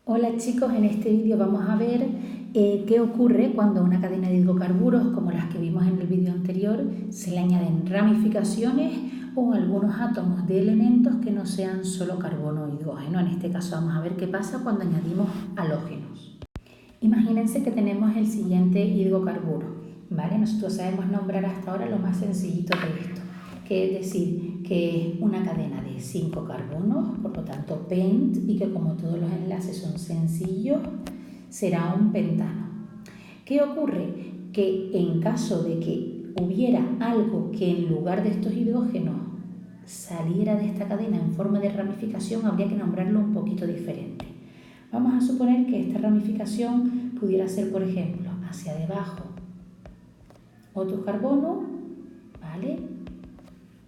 Hola chicos, en este vídeo vamos a ver qué ocurre cuando a una cadena de hidrocarburos, como las que vimos en el vídeo anterior, se le añaden ramificaciones o algunos átomos de elementos que no sean solo carbono o hidrógeno. En este caso vamos a ver qué pasa cuando añadimos halógenos. Imagínense que tenemos el siguiente hidrocarburo, ¿vale? Nosotros sabemos nombrar hasta ahora lo más sencillito de esto, que es decir, que es una cadena de 5 carbonos, por lo tanto pent, y que como todos los enlaces son sencillos, será un pentano. ¿Qué ocurre? Que en caso de que hubiera algo que en lugar de estos hidrógenos saliera de esta cadena en forma de ramificación, habría que nombrarlo un poquito diferente. Vamos a suponer que esta ramificación pudiera ser, por ejemplo, hacia debajo otro carbono, ¿vale?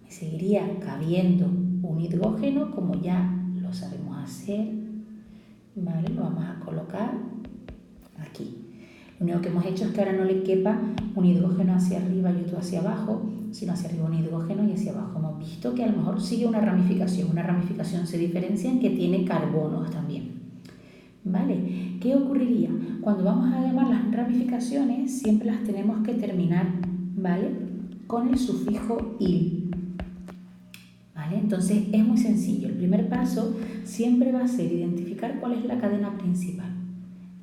Me seguiría cabiendo un hidrógeno, como ya lo sabemos hacer, ¿vale? Lo vamos a colocar aquí. Lo único que hemos hecho es que ahora no le quepa un hidrógeno hacia arriba y otro hacia abajo, sino hacia arriba un hidrógeno y hacia abajo. Hemos visto que a lo mejor sigue una ramificación. Una ramificación se diferencia en que tiene carbonos también. ¿Vale? ¿Qué ocurriría? Cuando vamos a llamar las ramificaciones, siempre las tenemos que terminar, ¿vale?, con el sufijo il. ¿Vale? Entonces es muy sencillo. El primer paso siempre va a ser identificar cuál es la cadena principal.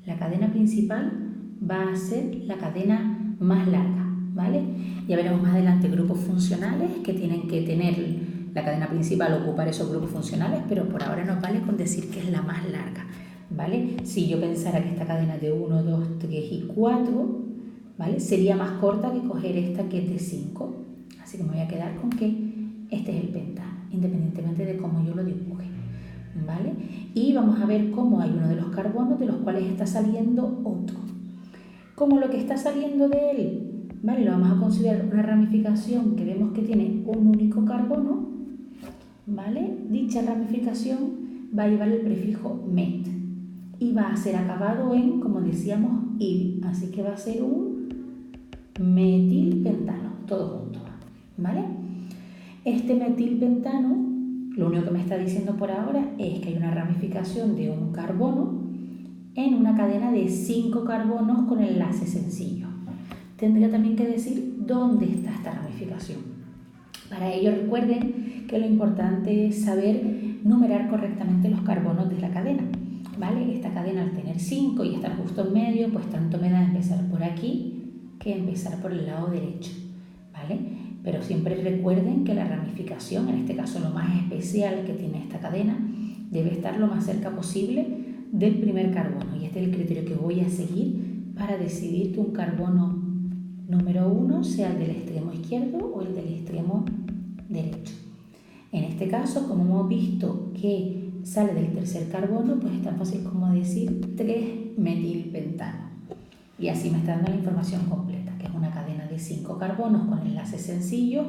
La cadena principal va a ser la cadena más larga, ¿vale? Ya veremos más adelante grupos funcionales que tienen que tener la cadena principal, ocupar esos grupos funcionales, pero por ahora nos vale con decir que es la más larga, ¿vale? Si yo pensara que esta cadena es de 1, 2, 3 y 4, ¿vale?, sería más corta que coger esta que es de 5. Así que me voy a quedar con que este es el pentano, independientemente de cómo yo lo dibuje, ¿vale? Y vamos a ver cómo hay uno de los carbonos de los cuales está saliendo otro. Como lo que está saliendo de él, ¿vale?, lo vamos a considerar una ramificación que vemos que tiene un único carbono, ¿vale? Dicha ramificación va a llevar el prefijo met y va a ser acabado en, como decíamos, il, así que va a ser un metilpentano, todo junto, ¿vale? Este metilpentano, lo único que me está diciendo por ahora es que hay una ramificación de un carbono en una cadena de 5 carbonos con enlace sencillo. Tendría también que decir dónde está esta ramificación. Para ello recuerden que lo importante es saber numerar correctamente los carbonos de la cadena, ¿vale? Esta cadena, al tener 5 y estar justo en medio, pues tanto me da empezar por aquí que empezar por el lado derecho, ¿vale? Pero siempre recuerden que la ramificación, en este caso lo más especial que tiene esta cadena, debe estar lo más cerca posible del primer carbono, y este es el criterio que voy a seguir para decidir que un carbono número 1 sea el del extremo izquierdo o el del extremo derecho. En este caso, como hemos visto que sale del tercer carbono, pues es tan fácil como decir 3-metilpentano. Y así me está dando la información completa, que es una cadena de 5 carbonos con enlace sencillo,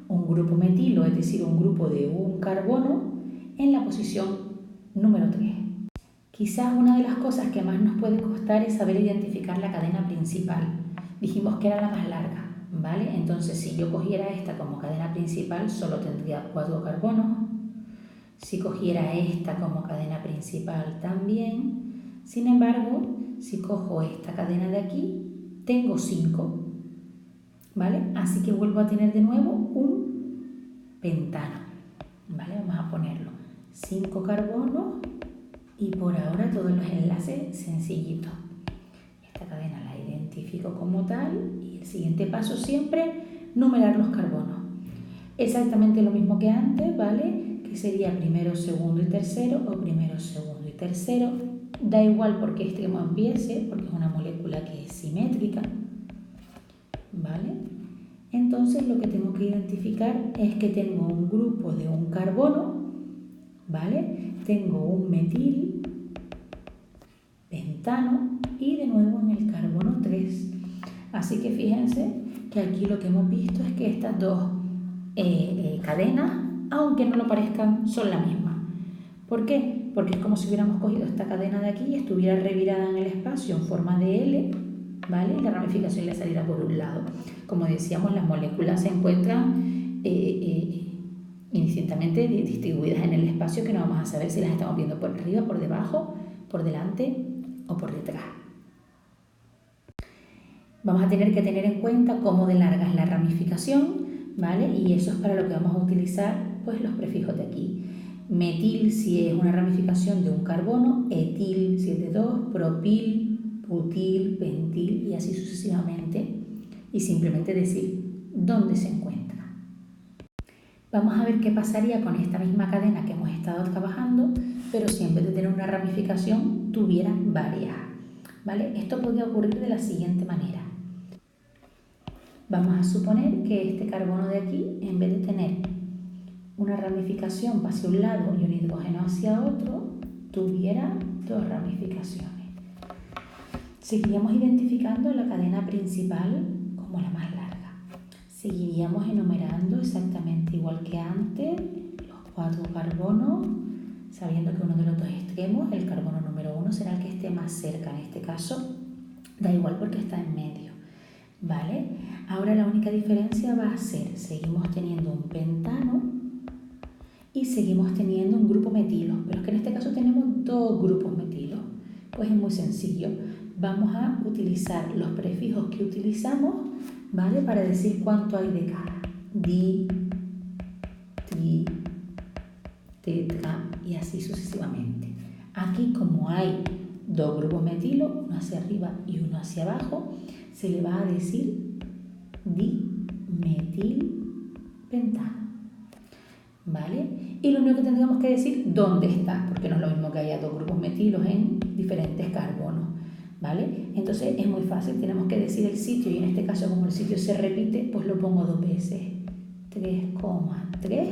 un grupo metilo, es decir, un grupo de un carbono, en la posición número 3. Quizás una de las cosas que más nos puede costar es saber identificar la cadena principal. Dijimos que era la más larga, ¿vale? Entonces, si yo cogiera esta como cadena principal, solo tendría 4 carbonos. Si cogiera esta como cadena principal, también. Sin embargo, si cojo esta cadena de aquí, tengo 5, ¿vale? Así que vuelvo a tener de nuevo un pentano, ¿vale? Vamos a ponerlo 5 carbonos y por ahora todos los enlaces sencillitos. Esta cadena la identifico como tal y el siguiente paso siempre numerar los carbonos. Exactamente lo mismo que antes, ¿vale? Que sería primero, segundo y tercero, o primero, segundo y tercero. Da igual por qué extremo empiece, porque es una molécula que es simétrica, ¿vale? Entonces lo que tengo que identificar es que tengo un grupo de un carbono, ¿vale? Tengo un metil, pentano y de nuevo en el carbono 3. Así que fíjense que aquí lo que hemos visto es que estas dos cadenas, aunque no lo parezcan, son la misma. ¿Por qué? Porque es como si hubiéramos cogido esta cadena de aquí y estuviera revirada en el espacio en forma de L, ¿vale? Y la ramificación le saliera por un lado. Como decíamos, las moléculas se encuentran indistintamente distribuidas en el espacio, que no vamos a saber si las estamos viendo por arriba, por debajo, por delante o por detrás. Vamos a tener que tener en cuenta cómo de larga es la ramificación, ¿vale? Y eso es para lo que vamos a utilizar pues los prefijos de aquí. Metil si es una ramificación de un carbono, etil si es de dos, propil, butil, pentil y así sucesivamente. Y simplemente decir dónde se encuentra. Vamos a ver qué pasaría con esta misma cadena que hemos estado trabajando, pero si en vez de tener una ramificación tuviera varias, ¿vale? Esto podría ocurrir de la siguiente manera. Vamos a suponer que este carbono de aquí, en vez de tener una ramificación hacia un lado y un hidrógeno hacia otro, tuviera dos ramificaciones. Seguiríamos identificando la cadena principal como la más larga. Seguiríamos enumerando exactamente igual que antes los 4 carbonos, sabiendo que uno de los dos extremos, el carbono número 1, será el que esté más cerca. En este caso, da igual porque está en medio, ¿vale? Ahora la única diferencia va a ser, seguimos teniendo un pentano y seguimos teniendo un grupo metilo, pero es que en este caso tenemos 2 grupos metilos. Pues es muy sencillo. Vamos a utilizar los prefijos que utilizamos, ¿vale? Para decir cuánto hay de cada. Di, tri, tetra y así sucesivamente. Aquí, como hay 2 grupos metilo, uno hacia arriba y uno hacia abajo, se le va a decir dimetilpentano, ¿vale? Y lo único que tendríamos que decir dónde está, porque no es lo mismo que haya 2 grupos metilos en diferentes carbonos, ¿vale? Entonces es muy fácil, tenemos que decir el sitio y en este caso como el sitio se repite, pues lo pongo 2 veces. 3,3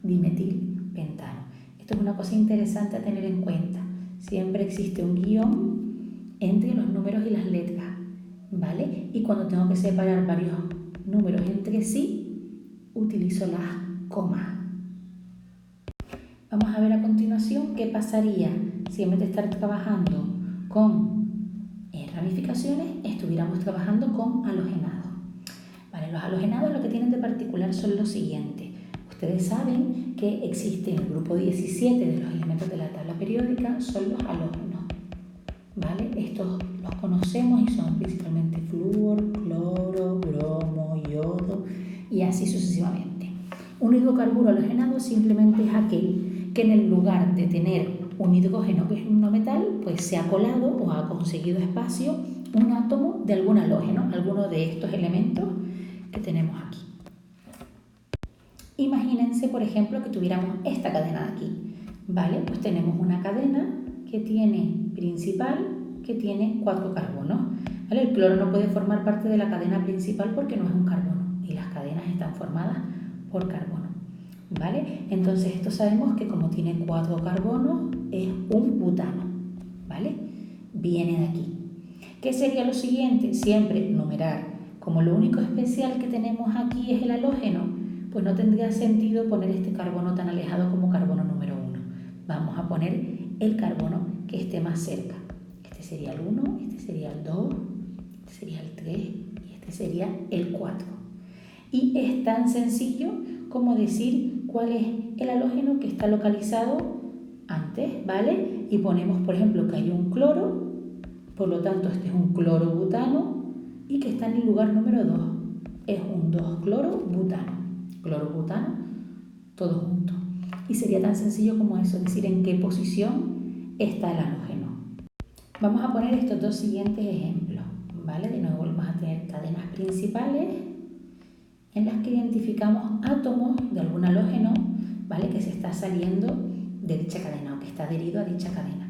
dimetilpentano. Esto es una cosa interesante a tener en cuenta. Siempre existe un guión entre los números y las letras, ¿vale? Y cuando tengo que separar varios números entre sí, utilizo las comas. Vamos a ver a continuación qué pasaría si en vez de estar trabajando con ramificaciones, estuviéramos trabajando con halogenados. Vale, los halogenados lo que tienen de particular son lo siguiente. Ustedes saben que existe en el grupo 17 de los elementos de la tabla periódica, son los halógenos, ¿vale? Estos los conocemos y son principalmente flúor, cloro, bromo, yodo y así sucesivamente. Un hidrocarburo halogenado simplemente es aquel que en el lugar de tener un hidrógeno que es un no metal, pues se ha colado o ha conseguido espacio un átomo de algún halógeno, alguno de estos elementos que tenemos aquí. Imagínense, por ejemplo, que tuviéramos esta cadena de aquí, ¿vale? Pues tenemos una cadena que tiene principal, que tiene 4 carbonos, ¿vale? El cloro no puede formar parte de la cadena principal porque no es un carbono y las cadenas están formadas por carbono, ¿vale? Entonces esto sabemos que como tiene 4 carbonos es un butano, ¿vale? Viene de aquí. ¿Qué sería lo siguiente? Siempre numerar. Como lo único especial que tenemos aquí es el halógeno, pues no tendría sentido poner este carbono tan alejado como carbono número 1. Vamos a poner el carbono que esté más cerca. Este sería el 1, este sería el 2, este sería el 3 y este sería el 4. Y es tan sencillo como decir cuál es el halógeno que está localizado antes, ¿vale? Y ponemos, por ejemplo, que hay un cloro, por lo tanto este es un clorobutano y que está en el lugar número 2. Es un 2-clorobutano. Clorobutano, todo junto. Y sería tan sencillo como eso, decir en qué posición está el halógeno. Vamos a poner estos 2 siguientes ejemplos, ¿vale? De nuevo vamos a tener cadenas principales en las que identificamos átomos de algún halógeno, ¿vale? Que se está saliendo de dicha cadena o que está adherido a dicha cadena.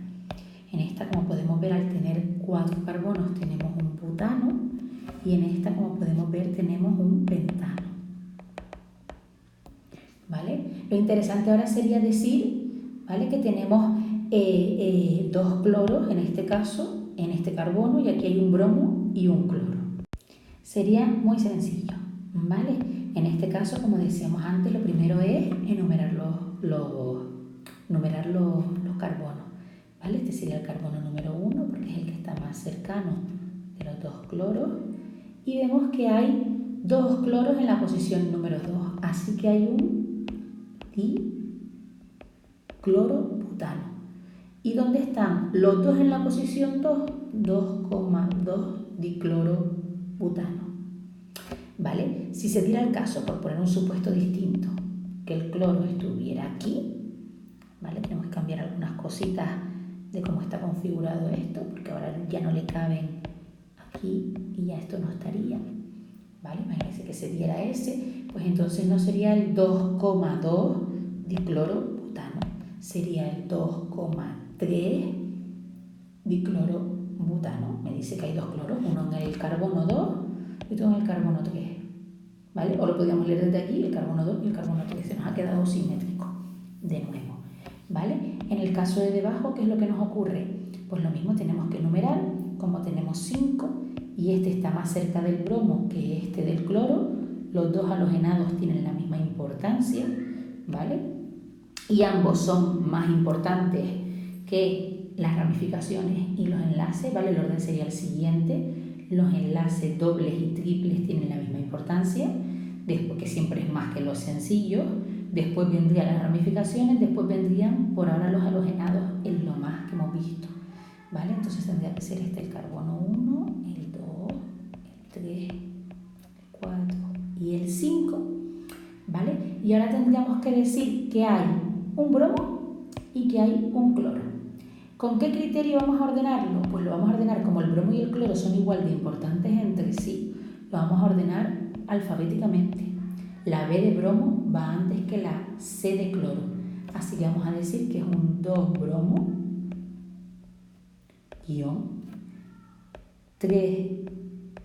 En esta, como podemos ver, al tener 4 carbonos tenemos un butano y en esta, como podemos ver, tenemos un pentano, ¿vale? Lo interesante ahora sería decir, ¿vale? Que tenemos 2 cloros, en este caso, en este carbono, y aquí hay un bromo y un cloro. Sería muy sencillo, ¿vale? En este caso, como decíamos antes, lo primero es enumerar los carbonos, ¿vale? Este sería el carbono número 1 porque es el que está más cercano de los 2 cloros y vemos que hay 2 cloros en la posición número 2, así que hay un diclorobutano ¿Y dónde están los dos en la posición 2? 2,2 diclorobutano. ¿Vale? Si se diera el caso, por poner un supuesto distinto, que el cloro estuviera aquí, ¿vale? Tenemos que cambiar algunas cositas de cómo está configurado esto, porque ahora ya no le caben aquí y ya esto no estaría, ¿vale? Imagínense que se diera ese, pues entonces no sería el 2,2 diclorobutano, sería el 2,3 diclorobutano. Me dice que hay dos cloros, uno en el carbono 2 y otro en el carbono 3, ¿vale? O lo podríamos leer desde aquí, el carbono 2 y el carbono 3, se nos ha quedado simétrico de nuevo, ¿vale? En el caso de debajo, ¿qué es lo que nos ocurre? Pues lo mismo, tenemos que numerar, como tenemos 5 y este está más cerca del bromo que este del cloro, los dos halogenados tienen la misma importancia, ¿vale? Y ambos son más importantes que las ramificaciones y los enlaces, ¿vale? El orden sería el siguiente. Los enlaces dobles y triples tienen la misma importancia, después que siempre es más que los sencillos, después vendrían las ramificaciones, después vendrían por ahora los halogenados en lo más que hemos visto, ¿vale? Entonces tendría que ser este el carbono 1, el 2, el 3, el 4 y el 5, ¿vale? Y ahora tendríamos que decir que hay un bromo y que hay un cloro. ¿Con qué criterio vamos a ordenarlo? Pues lo vamos a ordenar como el bromo y el cloro son igual de importantes entre sí, lo vamos a ordenar alfabéticamente. La B de bromo va antes que la C de cloro, así que vamos a decir que es un 2 bromo guión 3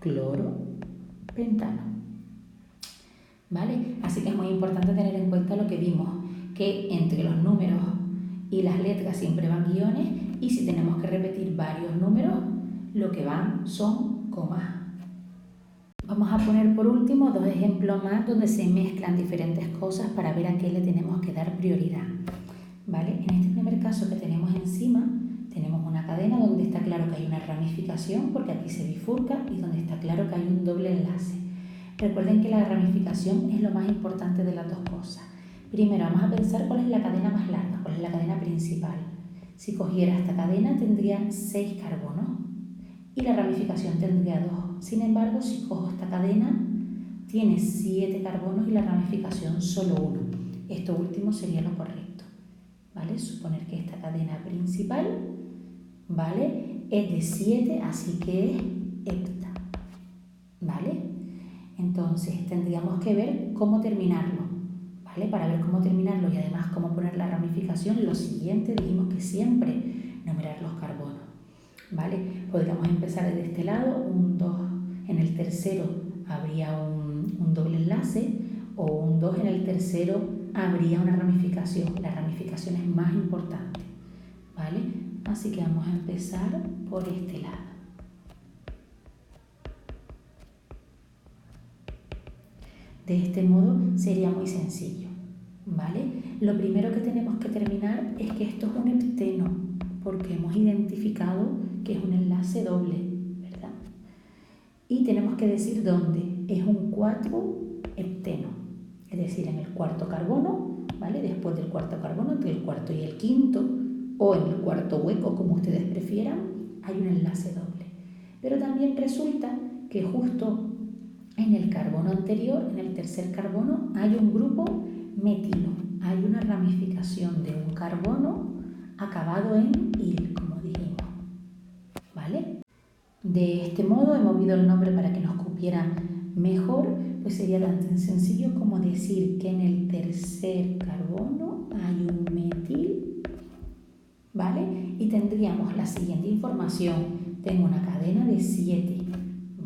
cloro pentano, ¿vale? Así que es muy importante tener en cuenta lo que vimos, que entre los números y las letras siempre van guiones, y si tenemos que repetir varios números, lo que van son comas. Vamos a poner por último dos ejemplos más donde se mezclan diferentes cosas para ver a qué le tenemos que dar prioridad, ¿vale? En este primer caso que tenemos encima, tenemos una cadena donde está claro que hay una ramificación porque aquí se bifurca y donde está claro que hay un doble enlace. Recuerden que la ramificación es lo más importante de las dos cosas. Primero vamos a pensar cuál es la cadena más larga, cuál es la cadena principal. Si cogiera esta cadena tendría 6 carbonos y la ramificación tendría 2. Sin embargo, si cojo esta cadena, tiene 7 carbonos y la ramificación solo 1. Esto último sería lo correcto, ¿vale? Suponer que esta cadena principal, ¿vale?, es de 7, así que es hepta, ¿vale? Entonces tendríamos que ver cómo terminarlo, ¿vale? Para ver cómo terminarlo y además cómo poner la ramificación, lo siguiente dijimos que siempre numerar los carbonos, ¿vale? Podríamos empezar desde este lado, un 2, en el tercero habría un doble enlace, o un 2 en el tercero habría una ramificación. La ramificación es más importante, ¿vale? Así que vamos a empezar por este lado. De este modo sería muy sencillo, ¿vale? Lo primero que tenemos que terminar es que esto es un hepteno, porque hemos identificado que es un enlace doble, ¿verdad? Y tenemos que decir dónde. Es un 4 hepteno, es decir, en el cuarto carbono, ¿vale? Después del cuarto carbono, entre el cuarto y el quinto, o en el cuarto hueco, como ustedes prefieran, hay un enlace doble. Pero también resulta que justo en el carbono anterior, en el tercer carbono, hay un grupo metilo. Hay una ramificación de un carbono acabado en il, como dijimos, ¿vale? De este modo, he movido el nombre para que nos cupiera mejor, pues sería tan sencillo como decir que en el tercer carbono hay un metil, ¿vale? Y tendríamos la siguiente información. Tengo una cadena de 7,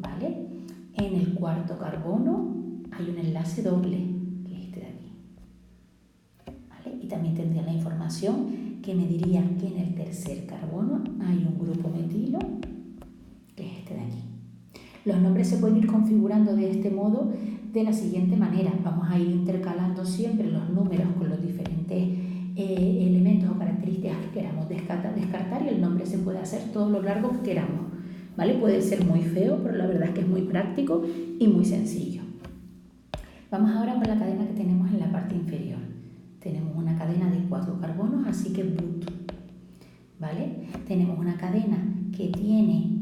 ¿vale? En el cuarto carbono hay un enlace doble, que es este de aquí, ¿vale? Y también tendría la información que me diría que en el tercer carbono hay un grupo metilo, que es este de aquí. Los nombres se pueden ir configurando de este modo de la siguiente manera. Vamos a ir intercalando siempre los números con los diferentes elementos o características que queramos descartar, y el nombre se puede hacer todo lo largo que queramos, ¿vale? Puede ser muy feo, pero la verdad es que es muy práctico y muy sencillo. Vamos ahora con la cadena que tenemos en la parte inferior. Tenemos una cadena de 4 carbonos, así que but, ¿vale? Tenemos una cadena que tiene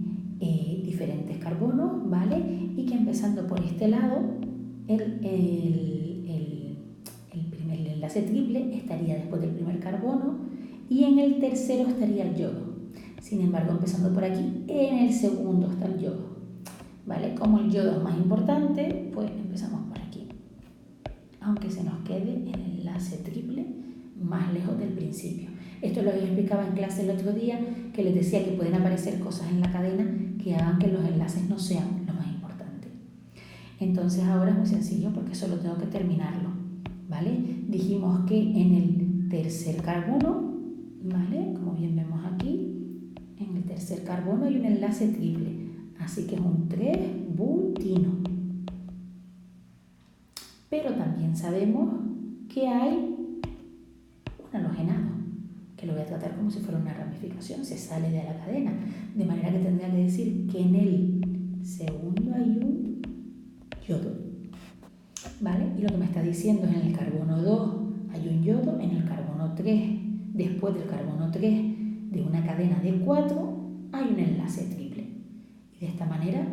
diferentes carbonos, ¿vale? Y que empezando por este lado, el enlace triple estaría después del primer carbono y en el tercero estaría el yodo. Sin embargo, empezando por aquí, en el segundo está el yodo, ¿vale? Como el yodo es más importante, pues empezamos por aquí, aunque se nos quede el enlace triple más lejos del principio. Esto lo explicaba en clase el otro día, que les decía que pueden aparecer cosas en la cadena que hagan que los enlaces no sean lo más importante. Entonces ahora es muy sencillo porque solo tengo que terminarlo, ¿vale? Dijimos que en el tercer carbono, ¿vale? Como bien vemos aquí, en el tercer carbono hay un enlace triple, así que es un 3-butino. Pero también sabemos que hay un halogenado, que lo voy a tratar como si fuera una ramificación, se sale de la cadena, de manera que tendría que decir que en el segundo hay un yodo, ¿vale? Y lo que me está diciendo es en el carbono 2 hay un yodo, en el carbono 3, después del carbono 3 de una cadena de 4 hay un enlace triple. Y de esta manera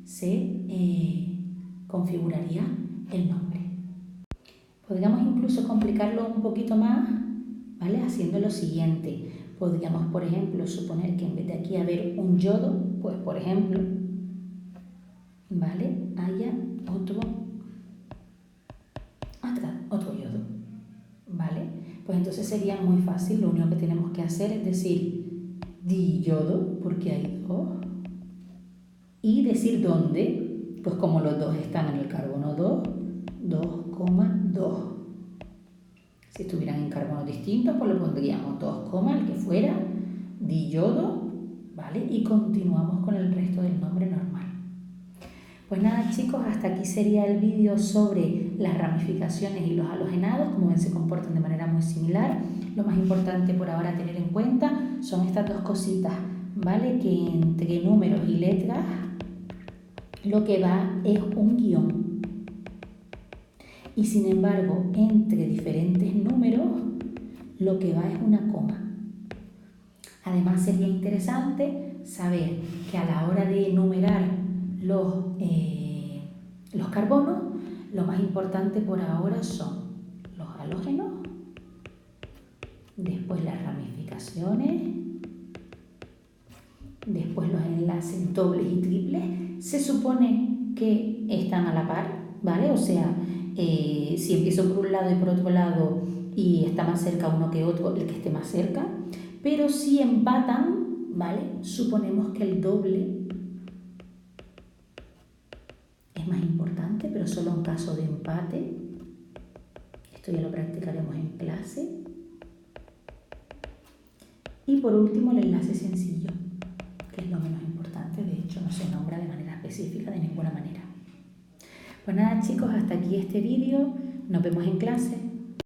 se configuraría el nombre. Podríamos incluso complicarlo un poquito más, ¿vale? Haciendo lo siguiente. Podríamos, por ejemplo, suponer que en vez de aquí haber un yodo, pues por ejemplo, ¿vale? Haya otro yodo, ¿vale? Pues entonces sería muy fácil, lo único que tenemos que hacer es decir diyodo, porque hay dos, y decir dónde, pues como los dos están en el carbono 2, 2,2. Si estuvieran en carbonos distintos, pues le pondríamos 2, el que fuera, diyodo, ¿vale? Y continuamos con el resto del nombre normal. Pues nada, chicos, hasta aquí sería el vídeo sobre las ramificaciones y los halogenados. Como ven, se comportan de manera muy similar. Lo más importante por ahora a tener en cuenta son estas dos cositas, ¿vale? Que entre números y letras lo que va es un guión. Y sin embargo, entre diferentes números lo que va es una coma. Además, sería interesante saber que a la hora de numerar los carbonos, lo más importante por ahora son los halógenos, después las ramificaciones, después los enlaces dobles y triples. Se supone que están a la par, ¿vale? O sea, si empiezo por un lado y por otro lado y está más cerca uno que otro, el que esté más cerca. Pero si empatan, ¿vale? Suponemos que el doble es más importante, pero solo en caso de empate. Esto ya lo practicaremos en clase. Y por último, el enlace sencillo, que es lo menos importante. De hecho, no se nombra de manera específica de ninguna manera. Pues nada, chicos, hasta aquí este vídeo. Nos vemos en clase.